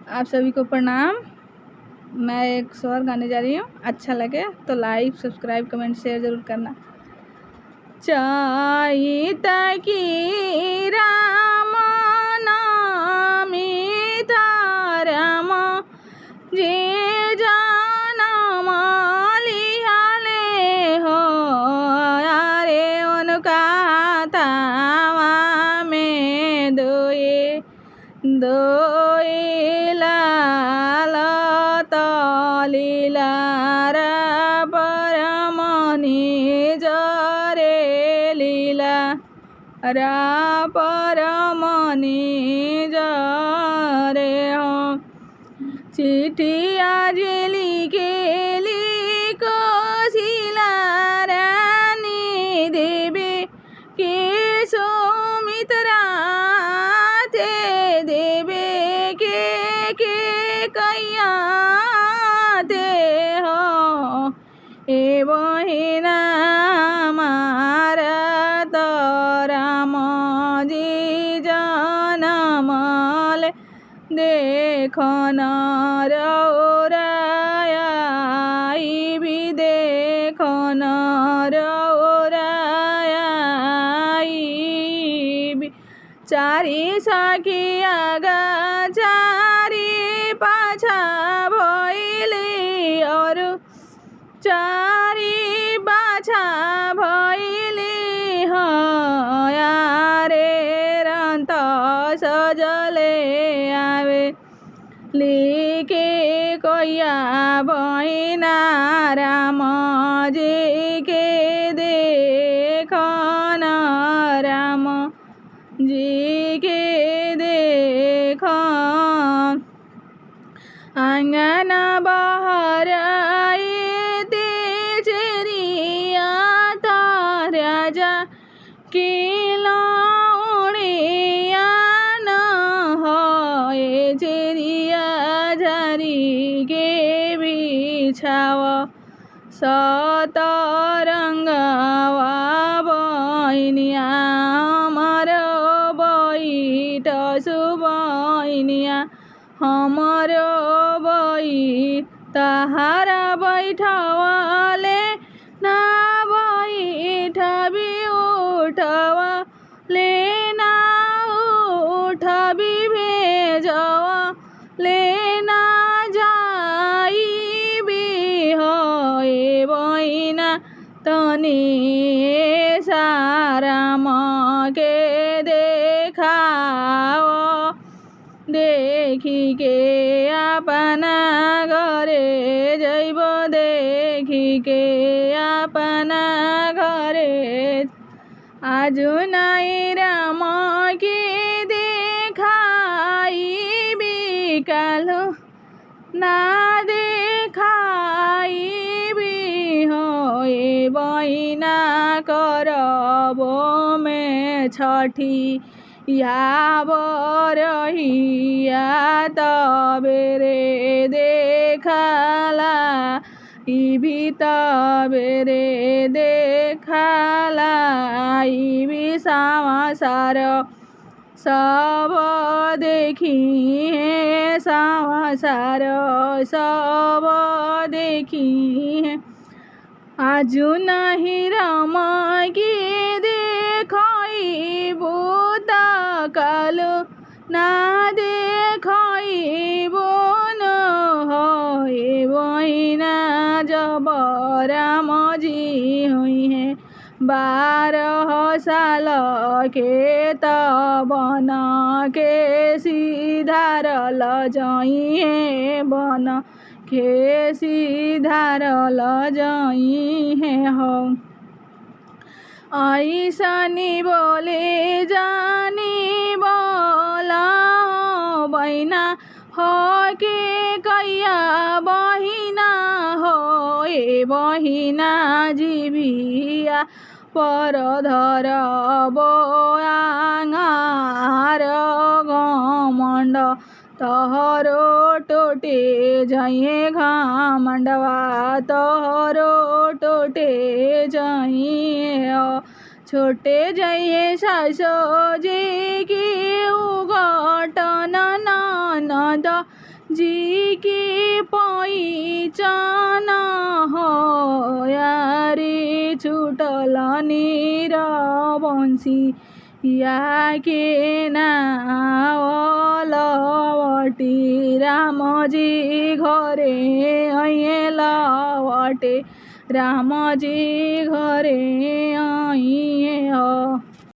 आप सभी को प्रणाम। मैं एक स्वर गाने जा रही हूँ। अच्छा लगे तो लाइक, सब्सक्राइब, कमेंट, शेयर ज़रूर करना। चैत की राम नामी तारम जे जनम लिहाले हो, अरे उनका तावा में दोए लाल लीलार परमनि जरे लीला रा परमनि जरे हो। चिट्ठी आज लिखेली कोशिला रानी देवी के सुमित्रा थे, देवे के कैया थे हो। ए बहिना मारा तो राम जी जनमल देखो न रौराई भी देखो न रौराई भी। चारी सखिया गा चारी पाछा भइली और चारी बाछा भइली हो, यारे रंत सजले आवे लिखे कोया बहिना राम जी के देखो न राम जी के देखो। आंगन बहर चेरिया राजा के लौड़िया न हो, चेरिया झरी के बिछाव सतरंगवा बहिनिया हमर बैठ सुबहिनिया हमर बैठ तहारा बैठवाले ना बैठबी उठवाले ना उठबी भेजवा लेना जाइबी हो। ए बहिना तनी साराम के देखाओ, देखी के अपना घरे जइब, देखी के अपना घरे। आजु नाई राम के देखाइबी, काल्हु ना देखाइबी हो। ए बहिना करबो में छठी या बरहिया तबेरे देखला इभी तबेरे देखला इभी समाचार सब देखी है, समाचार सब देखी है। आजु नहीं राम की देखइबो त काल्हु ना देखइबो न हो। ए बहिना जब राम जी हुई है 12 साल के तब बन के सिधारल जाई है, बन के सिधारल जाई है हो। ऐसनी बोले जानी बोला बहिना हो के कैया बहिना हो। ए बहिना जीविया पर धर बोआंगार घमंड तोहरो टोटे जाइए घमंडवा तोहरो टोटे जाइए। छोटे जाइए सासो जी की उघटन ननद जी की पैचान हो यारे छुटल नीर बंसी या के नावलवटी राम जी घरे अइए लवटे राम जी घरे अइए